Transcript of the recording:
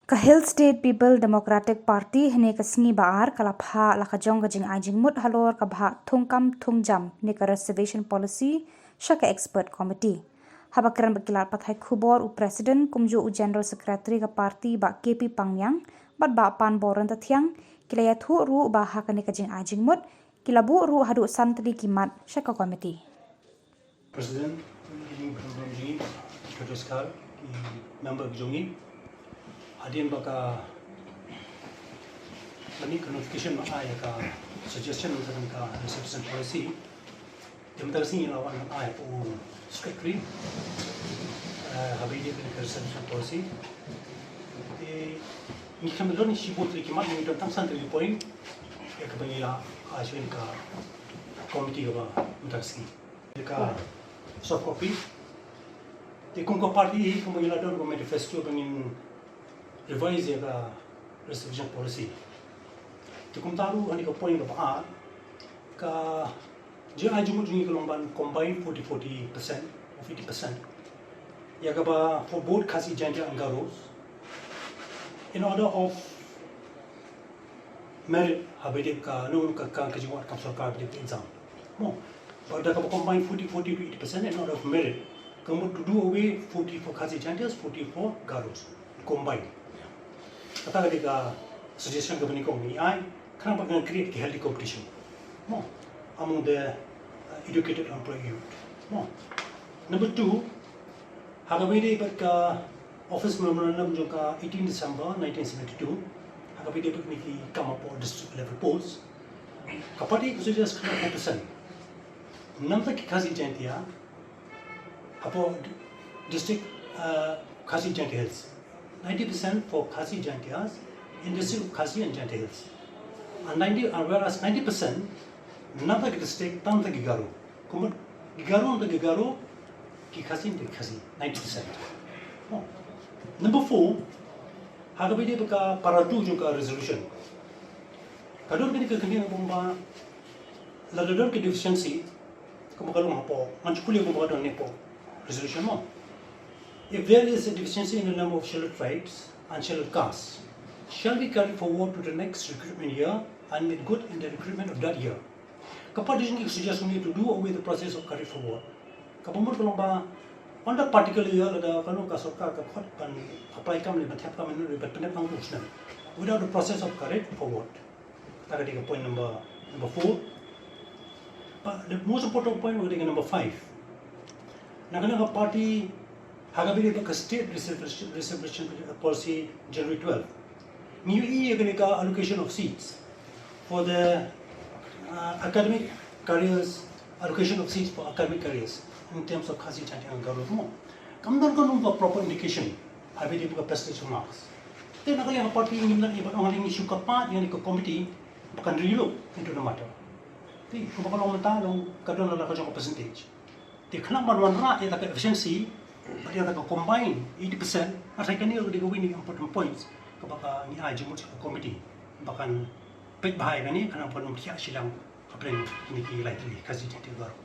Kahil State People Democratic Party hene ka singi baar kala Phah la ka Jong ka Jingai Jingmut Halor ka bha thungkam thungjam ne ka Reservation Policy shaka expert committee. Habakran bakilat pathai Khubor u President kumju u General Secretary ka party ba KP Pangyang bat ba pan boran ta thiang kilaya thu ru ba ha ka ne ka Jingai Jingmut kilabu ru hadu santri kimat shaka committee. President Jingai Khuborjylla member Jongi Adin baka bani notification ma aya ka suggestion untuk ka reception policy dimtar sini lawan aya pu secretary habis dia ka reception policy ni kami lor ni sibut lagi mak ni tentang santri point ya ka bani la asyik ka committee ka ba untuk sini ka soft copy di kung ko party kung bagi la dor ko manifesto bangin revise the reservation policy. To come taru ani ka point ka ka Jingai Jingmut jungi kalomban combined 40% or 50%. Ya ka ba for both khasi gender and garos in order of merit habedip ka no ka kajingat kam sarkar bidip exam. Mo pada ka combined 40 to 80% in order of merit. Kamu to do away 40 for khasi genders, 40 for garos combined. Kata ketika suggestion kepada kami, kenapa kena create healthy competition? Mo, among the educated employee youth. Mo, number two, hagabide berka office memorandum juga 18 December 1972, hagabide berkini come up with district level polls. Kapati suggest kena 4%. Nampak khasi jantia, apa district khasi jantia hills. 90% for khasi jantias in the district of khasi and jantia hills, and whereas 90% napa kita district tanta gigaro, kemudian gigaro ki khasi and khasi 90%. Oh. Number 4, hagabide baka paratu juga resolution. Kador kini kekini bomba lador ke deficiency kemukalung hapo manchukuli bomba don nepo resolution mo. If there is a deficiency in the number of shelled tribes and shelled castes, shall be carried forward to the next recruitment year and made good in the recruitment of that year. Kapag disini suggest me to do away the process of carry forward. Kapag mo kalong ba on that particular year ada kalong kasokar kapag pan apply kam le bathap kam le batpanep ang usnan without the process of carry forward. Taka di point number 4. But the most important point was number 5. Nakalanga party hagabili ka state reservation policy January 12. New allocation of seats for the academic careers, allocation of seats for academic careers in terms of khasi jantia and garo mo. Kamdan ko nung proper indication habili ka presidential marks. Then nakaliang party yung iba ang haling issue kapat yung committee bakan relook into the matter. Di kung baka lang talong kadon na ka percentage. Di kanang manwan ra ita efficiency but yang tak combine 80%, asal kan dia dia winning important points kepada ni Jingmut committee bahkan Peit bahaya kan ni kerana pun dia Shillong apa ni kini lagi kasih jadi baru.